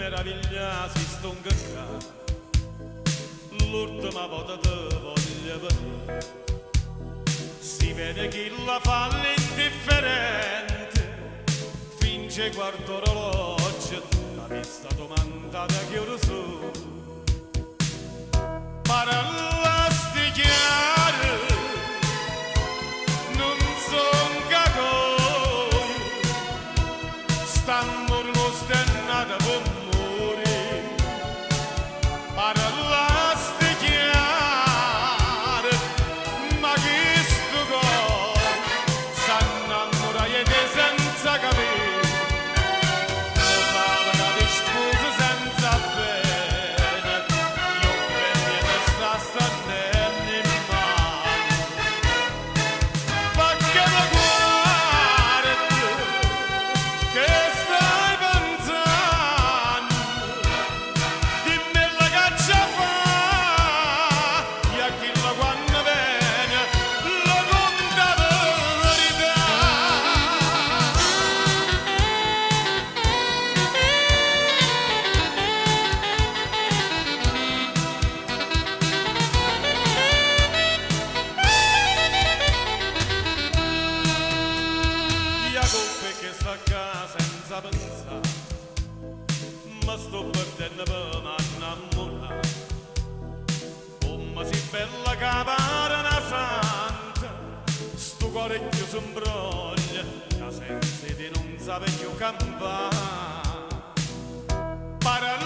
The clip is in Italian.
meravigliasi sto incaccato, l'ultima volta te voglio vedere. Si vede chi la fa l'indifferente, finge guardo orologio, la vista domandata che ora so. Parla sti chiare, non son catoi, stanno uno stennata con muri. Parla sti chiare, ma chi sto cuore s'annamorare senza capire. Lo sa che ti sposo senza bene, io prendi e sta stannelli in mano. Ma che lo guardi, che stai pensando? Dimmi la caccia fa, e a chi la quando viene lo conta la verità. Jacopo che sta a casa senza pensare, ma sto perdendo per m'annamorare. Come si bella che pare una santa, sto cuore chiuso in broglia, che senza di non sape più campare. Parla